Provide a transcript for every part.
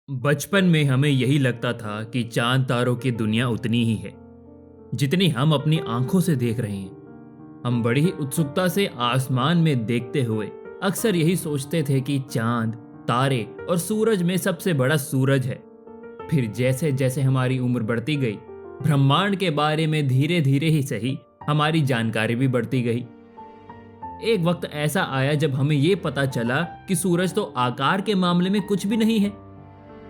बचपन में हमें यही लगता था कि चांद तारों की दुनिया उतनी ही है जितनी हम अपनी आंखों से देख रहे हैं। हम बड़ी ही उत्सुकता से आसमान में देखते हुए अक्सर यही सोचते थे कि चांद, तारे और सूरज में सबसे बड़ा सूरज है। फिर जैसे जैसे हमारी उम्र बढ़ती गई, ब्रह्मांड के बारे में धीरे धीरे ही सही हमारी जानकारी भी बढ़ती गई। एक वक्त ऐसा आया जब हमें यह पता चला कि सूरज तो आकार के मामले में कुछ भी नहीं है,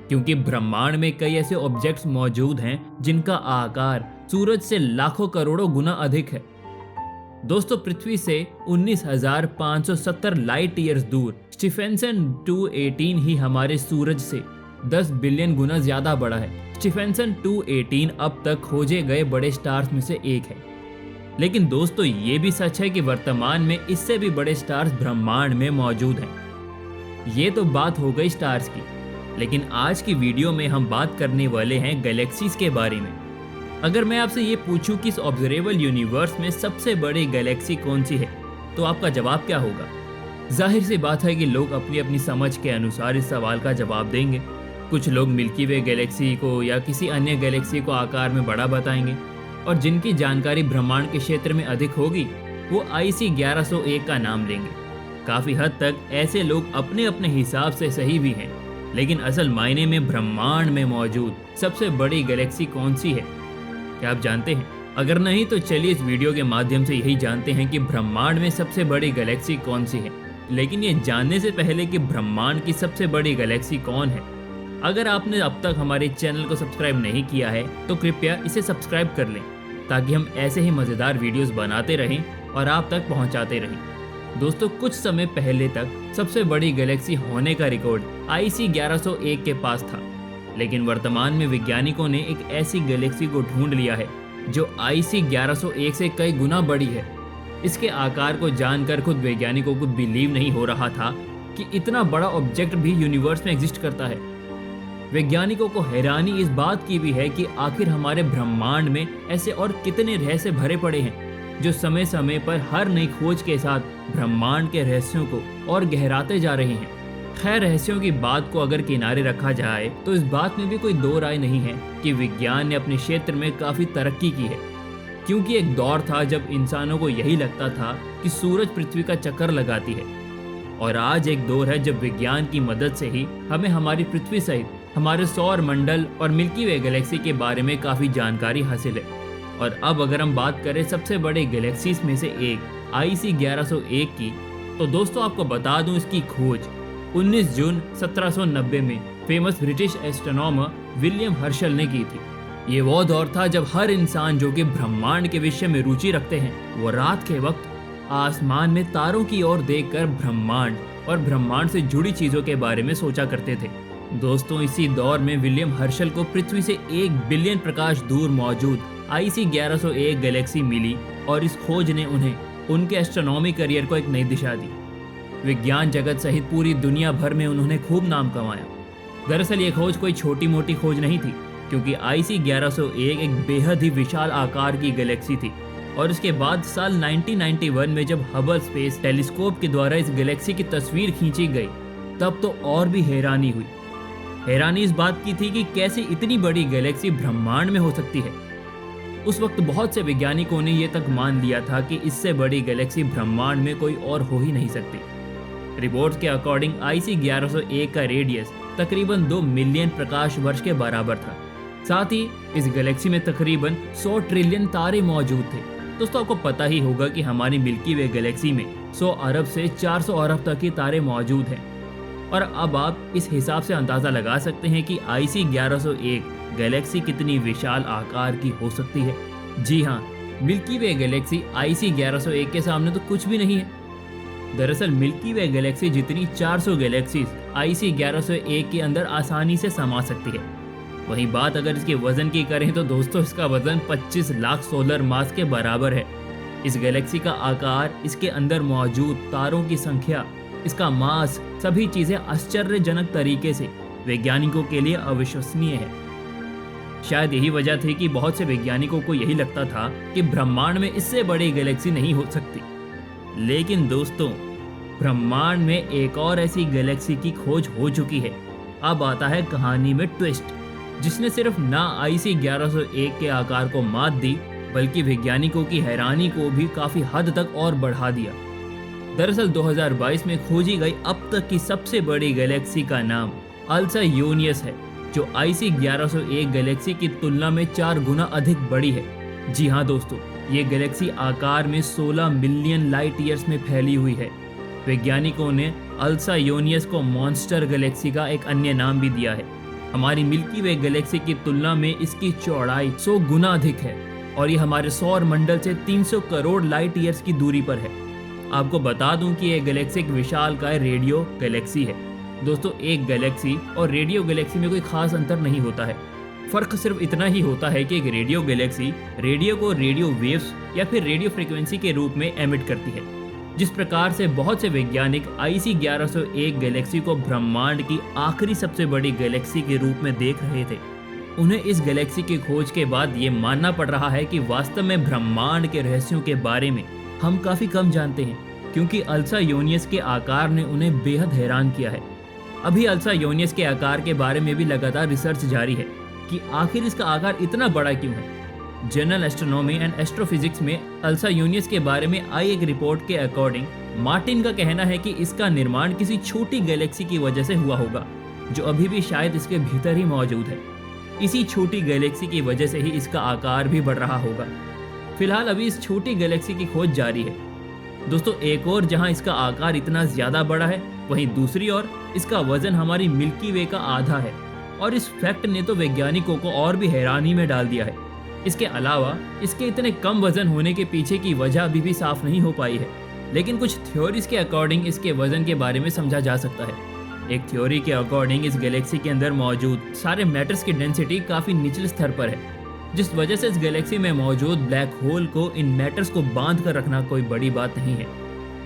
क्योंकि ब्रह्मांड में कई ऐसे ऑब्जेक्ट्स मौजूद हैं जिनका आकार सूरज से लाखों करोड़ों गुना अधिक है। दोस्तों, पृथ्वी से 19,570 लाइट ईयर्स दूर स्टीफेंसन 218 ही हमारे सूरज से 10 बिलियन गुना ज्यादा बड़ा है। स्टीफेंसन 218 अब तक खोजे गए बड़े स्टार्स में से एक है। लेकिन दोस्तों, ये भी सच है कि वर्तमान में इससे भी बड़े स्टार्स ब्रह्मांड में मौजूद हैं। ये तो बात हो गई स्टार्स की, लेकिन आज की वीडियो में हम बात करने वाले हैं गैलेक्सीज के बारे में। अगर मैं आपसे ये पूछूं कि इस ऑब्जर्वेबल यूनिवर्स में सबसे बड़ी गैलेक्सी कौन सी है, तो आपका जवाब क्या होगा? जाहिर सी बात है कि लोग अपनी अपनी समझ के अनुसार इस सवाल का जवाब देंगे। कुछ लोग मिल्की वे गैलेक्सी को या किसी अन्य गैलेक्सी को आकार में बड़ा बताएंगे, और जिनकी जानकारी ब्रह्मांड के क्षेत्र में अधिक होगी वो IC 1101 का नाम लेंगे। काफी हद तक ऐसे लोग अपने अपने हिसाब से सही भी हैं, लेकिन असल मायने में ब्रह्मांड में मौजूद सबसे बड़ी गैलेक्सी कौन सी है, क्या आप जानते हैं? अगर नहीं तो चलिए इस वीडियो के माध्यम से यही जानते हैं कि ब्रह्मांड में सबसे बड़ी गैलेक्सी कौन सी है। लेकिन ये जानने से पहले कि ब्रह्मांड की सबसे बड़ी गैलेक्सी कौन है, अगर आपने अब तक हमारे चैनल को सब्सक्राइब नहीं किया है तो कृपया इसे सब्सक्राइब कर लें, ताकि हम ऐसे ही मज़ेदार वीडियोस बनाते रहें और आप तक पहुंचाते रहें। दोस्तों, कुछ समय पहले तक सबसे बड़ी गैलेक्सी होने का रिकॉर्ड IC 1101 के पास था, लेकिन वर्तमान में वैज्ञानिकों ने एक ऐसी गैलेक्सी को ढूंढ लिया है जो IC 1101 से कई गुना बड़ी है। इसके आकार को जानकर खुद वैज्ञानिकों को बिलीव नहीं हो रहा था कि इतना बड़ा ऑब्जेक्ट भी यूनिवर्स में एग्जिस्ट करता है। वैज्ञानिकों को हैरानी इस बात की भी है कि आखिर हमारे ब्रह्मांड में ऐसे और कितने रहस्य भरे पड़े हैं जो समय समय पर हर नई खोज के साथ ब्रह्मांड के रहस्यों को और गहराते जा रहे हैं। खैर, रहस्यों की बात को अगर किनारे रखा जाए तो इस बात में भी कोई दो राय नहीं है कि विज्ञान ने अपने क्षेत्र में काफी तरक्की की है, क्योंकि एक दौर था जब इंसानों को यही लगता था कि सूरज पृथ्वी का चक्कर लगाती है, और आज एक दौर है जब विज्ञान की मदद से ही हमें हमारी पृथ्वी सहित हमारे सौर मंडल और मिल्की वे गैलेक्सी के बारे में काफी जानकारी हासिल है। और अब अगर हम बात करें सबसे बड़े गैलेक्सीज में से एक IC 1101 की, तो दोस्तों आपको बता दूं, इसकी खोज 19 जून 1790 में famous British astronomer William Herschel ने की थी। ये वो दौर था जब हर इंसान जो कि ब्रह्मांड के विषय में रुचि रखते हैं, वो रात के वक्त आसमान में तारों की ओर देखकर ब्रह्मांड और ब्रह्मांड से जुड़ी चीजों के बारे में सोचा करते थे। दोस्तों, इसी दौर में विलियम हर्शल को पृथ्वी से 1 बिलियन प्रकाश दूर मौजूद IC 1101 गैलेक्सी मिली, और इस खोज ने उन्हें उनके एस्ट्रोनॉमी करियर को एक नई दिशा दी। विज्ञान जगत सहित पूरी दुनिया भर में उन्होंने खूब नाम कमाया। दरअसल ये खोज कोई छोटी मोटी खोज नहीं थी, क्योंकि IC 1101 एक बेहद ही विशाल आकार की गैलेक्सी थी। और इसके बाद साल 1991 में जब हबल स्पेस टेलीस्कोप के द्वारा इस गैलेक्सी की तस्वीर खींची गई, तब तो और भी हैरानी हुई। हैरानी इस बात की थी कि कैसे इतनी बड़ी गैलेक्सी ब्रह्मांड में हो सकती है। उस वक्त बहुत से वैज्ञानिकों ने यह तक मान लिया था कि इससे बड़ी गैलेक्सी ब्रह्मांड में कोई और हो ही नहीं सकती। रिपोर्ट्स के अकॉर्डिंग IC 1101 का रेडियस तकरीबन 2 मिलियन प्रकाश वर्ष के बराबर था। साथ ही इस गैलेक्सी में तकरीबन 100 ट्रिलियन तारे मौजूद थे। दोस्तों, आपको पता ही होगा कि हमारी मिल्की वे गैलेक्सी में 100 अरब से 400 अरब तक के तारे मौजूद हैं। और अब आप इस हिसाब से अंदाजा लगा सकते हैं कि IC 1101 गैलेक्सी कितनी विशाल आकार की हो सकती है। जी हाँ, मिल्की वे गैलेक्सी IC 1101 के सामने तो कुछ भी नहीं है। दरअसल मिल्की वे गैलेक्सी जितनी 400 गैलेक्सीज IC 1101 के अंदर आसानी से समा सकती है। वहीं बात अगर इसके वजन की करें तो दोस्तों, इसका वजन 25 लाख सोलर मास के बराबर है। इस गैलेक्सी का आकार, इसके अंदर मौजूद तारों की संख्या, इसका मास, सभी चीजें आश्चर्यजनक तरीके से वैज्ञानिकों के लिए अविश्वसनीय है। शायद यही वजह थी कि बहुत से वैज्ञानिकों को यही लगता था कि ब्रह्मांड में इससे बड़ी गैलेक्सी नहीं हो सकती। लेकिन दोस्तों, ब्रह्मांड में एक और ऐसी गैलेक्सी की खोज हो चुकी है अब आता है कहानी में ट्विस्ट, जिसने सिर्फ ना IC 1101 के आकार को मात दी, बल्कि वैज्ञानिकों की हैरानी को भी काफी हद तक और बढ़ा दिया। दरअसल 2022 में खोजी गई अब तक की सबसे बड़ी गैलेक्सी का नाम अल्सा यूनियस है, जो IC 1101 गैलेक्सी की तुलना में 4 गुना अधिक बड़ी है। जी हाँ दोस्तों, ये गैलेक्सी आकार में 16 मिलियन लाइट ईयर्स में फैली हुई है। वैज्ञानिकों ने अल्सा यूनियस को मॉन्स्टर गैलेक्सी का एक अन्य नाम भी दिया है। हमारी मिल्की वे गैलेक्सी की तुलना में इसकी चौड़ाई 100 गुना अधिक है और ये हमारे सौर मंडल से 300 करोड़ लाइट ईयर्स की दूरी पर है। आपको बता दूं कि यह गैलेक्सी एक विशालकाय रेडियो गैलेक्सी है। दोस्तों, एक गैलेक्सी और रेडियो गैलेक्सी में कोई खास अंतर नहीं होता है। फर्क सिर्फ इतना ही होता है कि एक रेडियो गैलेक्सी रेडियो को रेडियो वेव्स या फिर रेडियो फ्रीक्वेंसी के रूप में एमिट करती है। जिस प्रकार से बहुत से वैज्ञानिक IC 1101 गैलेक्सी को ब्रह्मांड की आखिरी सबसे बड़ी गैलेक्सी के रूप में देख रहे थे, उन्हें इस गैलेक्सी की खोज के बाद ये मानना पड़ रहा है कि वास्तव में ब्रह्मांड के रहस्यों के बारे में हम काफ़ी कम जानते हैं, क्योंकि अल्सा यूनियस के आकार ने उन्हें बेहद हैरान किया है। अभी अल्सा यूनियस के आकार के बारे में भी लगातार रिसर्च जारी है कि आखिर इसका आकार इतना बड़ा क्यों है। जर्नल एस्ट्रोनॉमी एंड एस्ट्रोफिजिक्स में अल्सा यूनियस के बारे में आई एक रिपोर्ट के अकॉर्डिंग मार्टिन का कहना है कि इसका निर्माण किसी छोटी गैलेक्सी की वजह से हुआ होगा, जो अभी भी शायद इसके भीतर ही मौजूद है। इसी छोटी गैलेक्सी की वजह से ही इसका आकार भी बढ़ रहा होगा। फिलहाल अभी इस छोटी गैलेक्सी की खोज जारी है। दोस्तों, एक और जहां इसका आकार इतना ज़्यादा बड़ा है, वहीं दूसरी ओर इसका वजन हमारी मिल्की वे का आधा है, और इस फैक्ट ने तो वैज्ञानिकों को और भी हैरानी में डाल दिया है। इसके अलावा इसके इतने कम वजन होने के पीछे की वजह अभी भी साफ नहीं हो पाई है, लेकिन कुछ थ्योरीज के अकॉर्डिंग इसके वजन के बारे में समझा जा सकता है। एक थ्योरी के अकॉर्डिंग इस गैलेक्सी के अंदर मौजूद सारे मैटर्स की डेंसिटी काफ़ी निचले स्तर पर है, जिस वजह से इस गैलेक्सी में मौजूद ब्लैक होल को इन मैटर्स को बांध कर रखना कोई बड़ी बात नहीं है।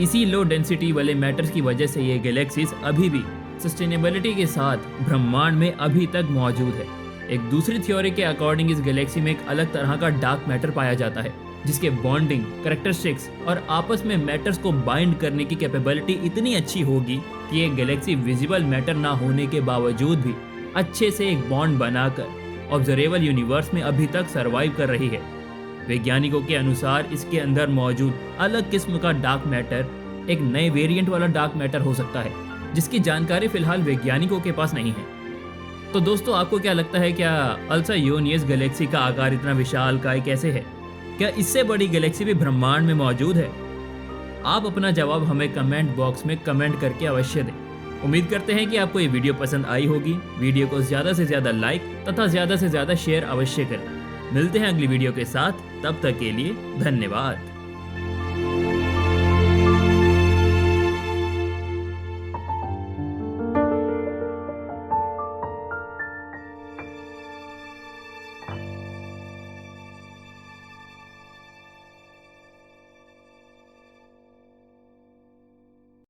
इसी लो डेंसिटी वाले मैटर्स की वजह से ये गैलेक्सीज अभी भी सस्टेनेबिलिटी के साथ ब्रह्मांड में अभी तक मौजूद है। एक दूसरी थ्योरी के अकॉर्डिंग इस गैलेक्सी में एक अलग तरह का डार्क मैटर पाया जाता है, जिसके बॉन्डिंग, कैरेक्टरिस्टिक्स और आपस में मैटर्स को बाइंड करने की कैपेबिलिटी इतनी अच्छी होगी कि ये गैलेक्सी विजिबल मैटर ना होने के बावजूद भी अच्छे से एक बॉन्ड बनाकर ऑब्जर्वेबल यूनिवर्स में अभी तक सरवाइव कर रही है। वैज्ञानिकों के अनुसार इसके अंदर मौजूद अलग किस्म का डार्क मैटर एक नए वेरिएंट वाला डार्क मैटर हो सकता है, जिसकी जानकारी फिलहाल वैज्ञानिकों के पास नहीं है। तो दोस्तों, आपको क्या लगता है, क्या अल्सा यूनियस गैलेक्सी का आकार इतना विशालकाय कैसे है? क्या इससे बड़ी गैलेक्सी भी ब्रह्मांड में मौजूद है? आप अपना जवाब हमें कमेंट बॉक्स में कमेंट करके अवश्य दें। उम्मीद करते हैं कि आपको ये वीडियो पसंद आई होगी। वीडियो को ज़्यादा से ज़्यादा लाइक तथा ज़्यादा से ज़्यादा शेयर अवश्य करें। मिलते हैं अगली वीडियो के साथ, तब तक के लिए धन्यवाद।